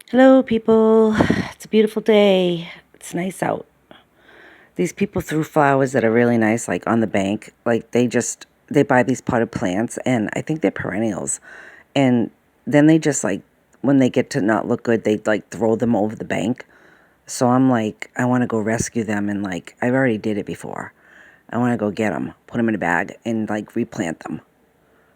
Hello, people. It's a beautiful day. It's nice out. These people threw flowers that are really nice, like on the bank. Like they buy these potted plants, and I think they're perennials. And then they just like, when they get to not look good, they like throw them over the bank. So I'm like, I want to go rescue them, and like, I've already did it before. I want to go get them, put them in a bag, and like replant them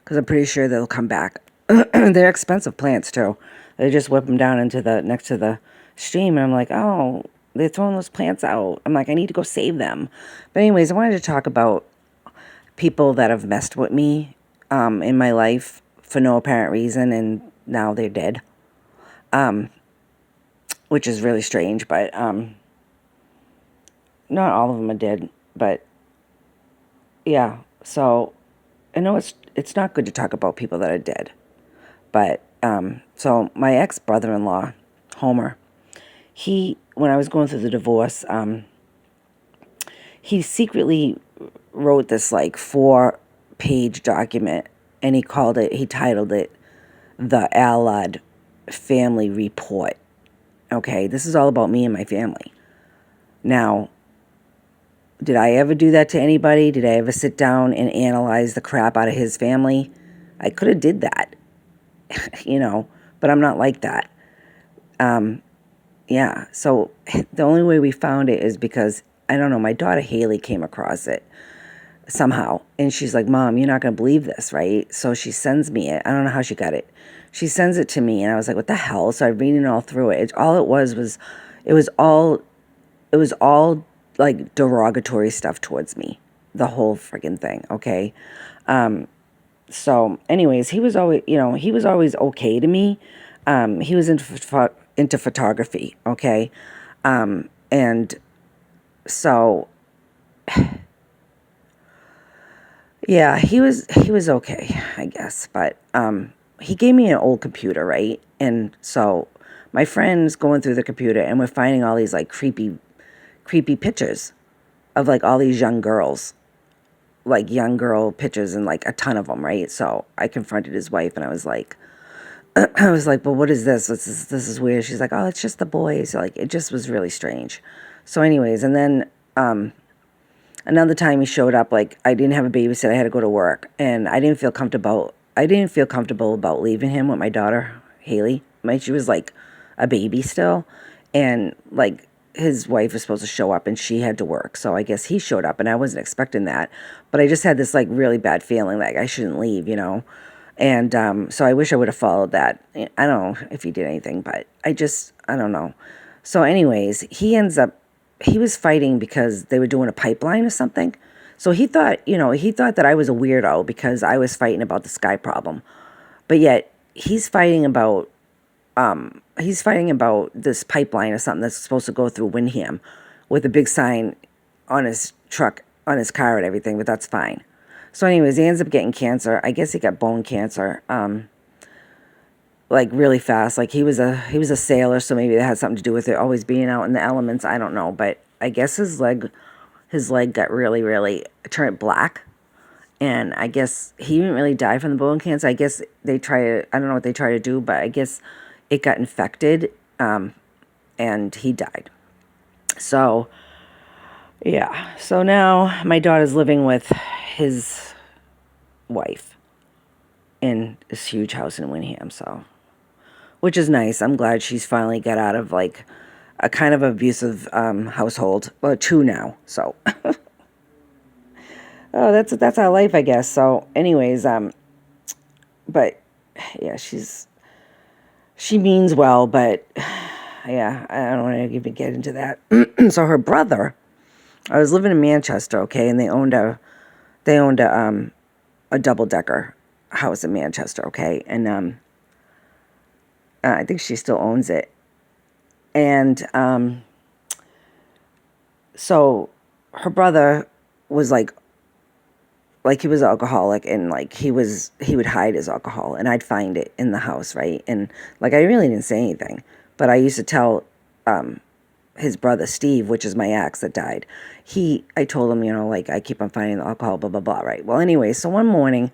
because I'm pretty sure they'll come back. They're expensive plants too. They just whip them down into the next to the stream, and I'm like, oh, they're throwing those plants out. I'm like, I need to go save them. But anyways, I wanted to talk about people that have messed with me in my life for no apparent reason, and now they're dead, which is really strange. But not all of them are dead. But yeah, so I know it's not good to talk about people that are dead. But so my ex brother-in-law, Homer, when I was going through the divorce, he secretly wrote this like 4-page document, and he titled it the Allard Family Report. Okay, this is all about me and my family. Now, did I ever do that to anybody? Did I ever sit down and analyze the crap out of his family? I could have did that, but I'm not like that. Yeah, so the only way we found it is because, I don't know, my daughter Haley came across it somehow. And she's like, Mom, you're not going to believe this, right? So she sends me it. I don't know how she got it. She sends it to me, and I was like, what the hell? So I read it all through it. All it was, it was all, it was all like derogatory stuff towards me. The whole friggin' thing, okay? So anyways, he was always okay to me. He was into photography, okay? And so yeah, he was okay, I guess. But he gave me an old computer, right? And so my friend's going through the computer, and we're finding all these like creepy pictures of like all these young girls, like young girl pictures, and like a ton of them, right? So I confronted his wife, and I was like, well, what is this? This is weird. She's like, oh, it's just the boys. Like, it just was really strange. So anyways, and then another time he showed up, like, I didn't have a babysitter. I had to go to work, and I didn't feel comfortable. I didn't feel comfortable about leaving him with my daughter, Haley. She was like a baby still, and like his wife was supposed to show up, and she had to work. So I guess he showed up, and I wasn't expecting that. But I just had this like really bad feeling like I shouldn't leave. And so I wish I would have followed that. I don't know if he did anything, but I don't know. So anyways, he was fighting because they were doing a pipeline or something. So he thought that I was a weirdo because I was fighting about the sky problem. But yet he's fighting about this pipeline or something that's supposed to go through Windham with a big sign on his truck, on his car and everything, but that's fine. So anyways, he ends up getting cancer. I guess he got bone cancer. Like really fast. Like he was a sailor, so maybe that had something to do with it always being out in the elements. I don't know, but I guess his leg got really turned black, and I guess he didn't really die from the bone cancer. I guess I don't know what they try to do, but I guess it got infected, and he died. So yeah, so now my daughter's living with his wife in this huge house in Windham. So, which is nice. I'm glad she's finally got out of like a kind of abusive household. Well, two now. So, oh, that's our life, I guess. So, anyways, but yeah, she means well, but yeah, I don't want to even get into that. So her brother, I was living in Manchester, okay, and they owned a double decker house in Manchester, okay, and I think she still owns it. And so her brother was like he was alcoholic, and like he would hide his alcohol, and I'd find it in the house, right? And like I really didn't say anything, but I used to tell his brother Steve, which is my ex that died. I told him, like, I keep on finding the alcohol, blah blah blah, right? Well, anyway, so one morning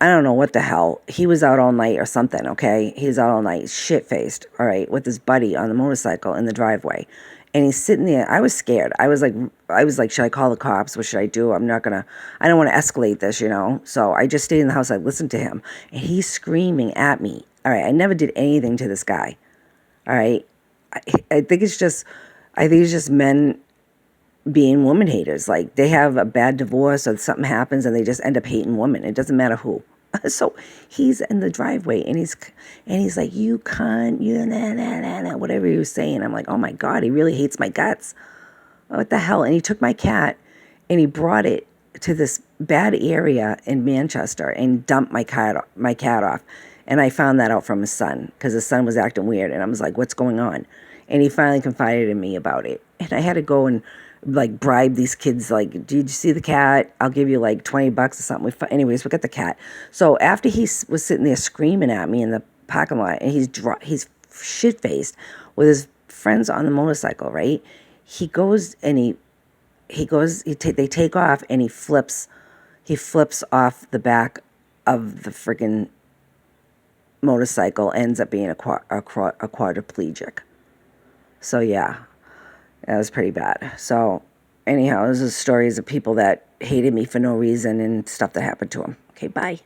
I don't know what the hell. He was out all night or something, okay? He was out all night, shit-faced, all right, with his buddy on the motorcycle in the driveway. And he's sitting there. I was scared. I was like, should I call the cops? What should I do? I don't want to escalate this, you know? So I just stayed in the house. I listened to him. And he's screaming at me. All right, I never did anything to this guy. All right? I, I think it's just, I think it's just men being woman haters. Like they have a bad divorce or something happens and they just end up hating women. It doesn't matter who. So he's in the driveway and he's like, you cunt, you nah, nah, nah, nah, whatever he was saying. I'm like, oh my God, he really hates my guts. What the hell? And he took my cat and he brought it to this bad area in Manchester and dumped my cat off. And I found that out from his son because his son was acting weird. And I was like, what's going on? And he finally confided in me about it. And I had to go and like bribe these kids. Like, did you see the cat? I'll give you like $20 or something. Anyways, we got the cat. So after he was sitting there screaming at me in the parking lot, and he's shit faced with his friends on the motorcycle, right? He goes and they take off and he flips off the back of the freaking motorcycle, ends up being a quadriplegic. So yeah, that was pretty bad. So anyhow, this is stories of people that hated me for no reason and stuff that happened to them. Okay, bye.